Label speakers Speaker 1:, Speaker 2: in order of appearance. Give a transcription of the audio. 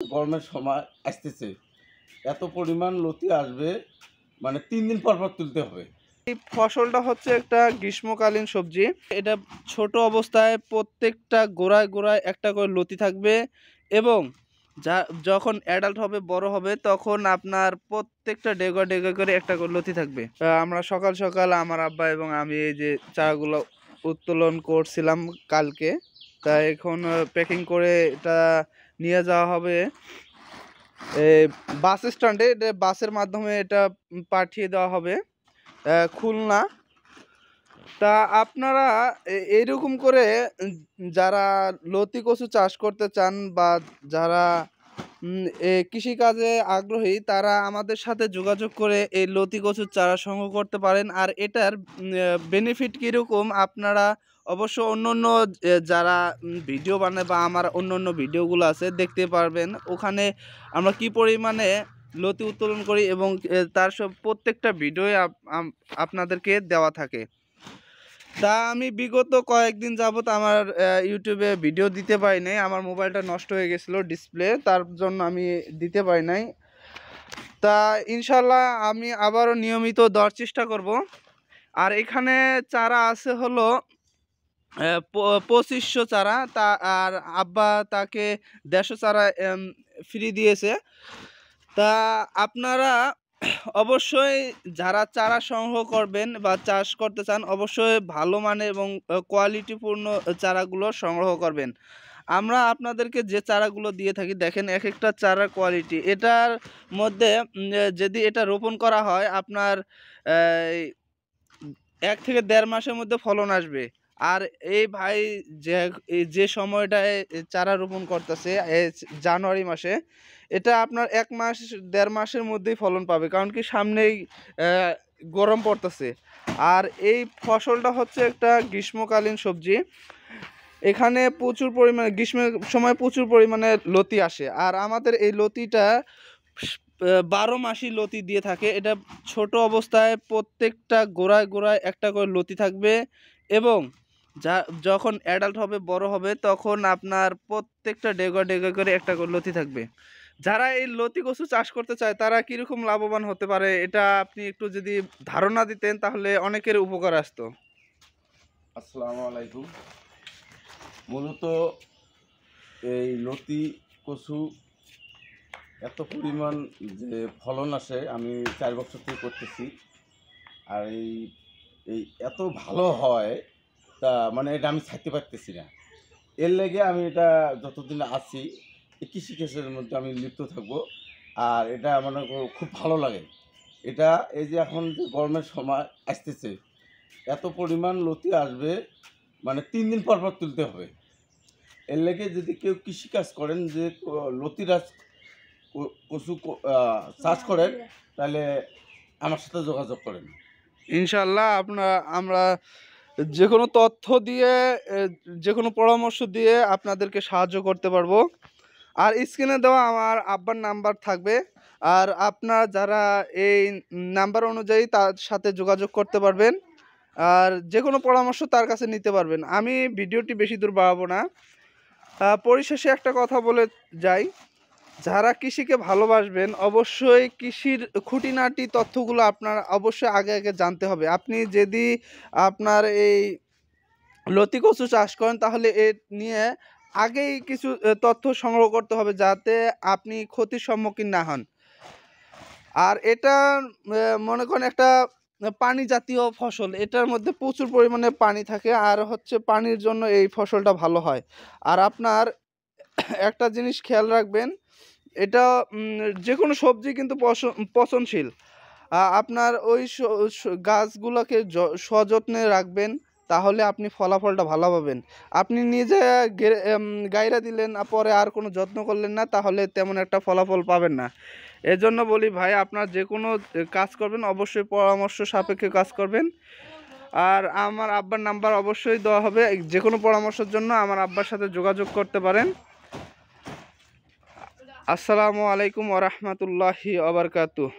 Speaker 1: গরমের সময় আসতেছে, এত পরিমাণ লতি আসবে, মানে 3 দিন পর পর তুলতে হবে।
Speaker 2: এই ফসলটা হচ্ছে একটা গ্রীষ্মকালীন সবজি। এটা ছোট অবস্থায় প্রত্যেকটা গোড়ায় গোড়ায় একটা করে লতি থাকবে এবং যখন অ্যাডাল্ট হবে, বড় হবে, তখন আপনার প্রত্যেকটা ডেগা ডেগা করে একটা করে লতি থাকবে। আমরা সকাল সকাল আমার আব্বা এবং আমি এই যে চারাগুলো উত্তোলন করছিলাম কালকে, তা এখন প্যাকিং করে এটা নিয়ে যাওয়া হবে বাস স্ট্যান্ডে। এটা বাসের মাধ্যমে এটা পাঠিয়ে দেওয়া হবে খুলনা। তা আপনারা এইরকম করে যারা লতি কচু চাষ করতে চান বা যারা কৃষিকাজে আগ্রহী, তারা আমাদের সাথে যোগাযোগ করে এই লতি কচুর চারা সংগ্রহ করতে পারেন। আর এটার বেনিফিট কীরকম আপনারা অবশ্য অন্য অন্য যারা ভিডিও বানায় বা আমার অন্য অন্য ভিডিওগুলো আছে দেখতে পারবেন। ওখানে আমরা কি পরিমাণে লতি উত্তোলন করি এবং তার সব প্রত্যেকটা ভিডিওই আপনাদেরকে দেওয়া থাকে। তা আমি বিগত কয়েকদিন যাবত আমার ইউটিউবে ভিডিও দিতে পারি নাই, আমার মোবাইলটা নষ্ট হয়ে গেছিলো ডিসপ্লে, তার জন্য আমি দিতে পারি নাই। তা ইনশাল্লাহ আমি আবারও নিয়মিত দেওয়ার চেষ্টা করব। আর এখানে চারা আছে হলো 2500 চারা, তা আর আব্বা তাকে 150 চারা ফ্রি দিয়েছে। তা আপনারা অবশ্যই যারা চারা সংগ্রহ করবেন বা চাষ করতে চান, অবশ্যই ভালো মানের এবং কোয়ালিটিপূর্ণ চারাগুলো সংগ্রহ করবেন। আমরা আপনাদেরকে যে চারাগুলো দিয়ে থাকি, দেখেন এক একটা চারার কোয়ালিটি। এটার মধ্যে যদি এটা রোপণ করা হয়, আপনার 1 থেকে 1.5 মাসের মধ্যে ফলন আসবে। আর এই ভাই যে সময়টায় চারা রোপণ করতেছে জানুয়ারি মাসে, এটা আপনার 1 মাস 1.5 মাসের মধ্যেই ফলন পাবে, কারণ কি সামনেই গরম পড়তেছে। আর এই ফসলটা হচ্ছে একটা গ্রীষ্মকালীন সবজি। এখানে প্রচুর পরিমাণে গ্রীষ্মের সময় প্রচুর পরিমাণে লতি আসে, আর আমাদের এই লতিটা 12 মাসই লতি দিয়ে থাকে। এটা ছোট অবস্থায় প্রত্যেকটা গোড়ায় গোড়ায় একটা করে লতি থাকবে এবং যখন অ্যাডাল্ট হবে, বড় হবে, তখন আপনার প্রত্যেকটা ডেগা ডেগা করে একটা করে লতি থাকবে। যারা এই লতি কচু চাষ করতে চায় তারা কীরকম লাভবান হতে পারে, এটা আপনি একটু যদি ধারণা দিতেন তাহলে অনেকের উপকার আসতো।
Speaker 1: আসসালামু আলাইকুম। মূলত এই লতি কচু এত পরিমাণ যে ফলন আসে, আমি 4 বছর থেকে করতেছি। আর এই এত ভালো হয়, তা মানে এটা আমি ছাড়তে পারতেছি না। এর লেগে আমি এটা যতদিন আছি এই কৃষিকাজের মধ্যে আমি লিপ্ত থাকবো। আর এটা মানে খুব ভালো লাগে। এটা এই যে এখন যে গরমের সময় আসতেছে, এত পরিমাণ লতি আসবে, মানে 3 দিন পর পর তুলতে হবে। এর লেগে যদি কেউ কৃষিকাজ করেন, যে লতিরাজ কচু চাষ করেন, তাহলে আমার সাথে যোগাযোগ করেন।
Speaker 2: ইনশাল্লাহ আমরা যে কোনো তথ্য দিয়ে যে কোনো পরামর্শ দিয়ে আপনাদেরকে সাহায্য করতে পারবো। আর স্ক্রিনে দেওয়া আমার আব্বার নাম্বার থাকবে, আর আপনারা যারা এই নাম্বার অনুযায়ী তার সাথে যোগাযোগ করতে পারবেন আর যে কোনো পরামর্শ তার কাছে নিতে পারবেন। আমি ভিডিওটি বেশি দূর বাড়াবো না। পরিশেষে একটা কথা বলে যাই, যারা কৃষিকে ভালোবাসবেন অবশ্যই কৃষির খুঁটিনাটি তথ্যগুলো আপনার অবশ্যই আগে আগে জানতে হবে। আপনি যদি আপনার এই লতি কচু চাষ করেন, তাহলে এ নিয়ে আগেই কিছু তথ্য সংগ্রহ করতে হবে, যাতে আপনি ক্ষতির সম্মুখীন না হন। আর এটা মনে করেন একটা পানি জাতীয় ফসল, এটার মধ্যে প্রচুর পরিমাণে পানি থাকে, আর হচ্ছে পানির জন্য এই ফসলটা ভালো হয়। আর আপনার একটা জিনিস খেয়াল রাখবেন, এটা যে কোনো সবজি কিন্তু পচনশীল। আপনার ওই গাছগুলোকে সযত্নে রাখবেন, তাহলে আপনি ফলাফলটা ভালো পাবেন। আপনি নিজে গাইরা দিলেন, পরে আর কোনো যত্ন করলেন না, তাহলে তেমন একটা ফলাফল পাবেন না। এজন্য বলি ভাই, আপনার যে কোনো কাজ করবেন অবশ্যই পরামর্শ সাপেক্ষে কাজ করবেন। আর আমার আব্বার নাম্বার অবশ্যই দেওয়া হবে, যে কোনো পরামর্শের জন্য আমার আব্বার সাথে যোগাযোগ করতে পারেন। আসসালামু আলাইকুম ওয়া রাহমাতুল্লাহি ওয়া বারাকাতুহু।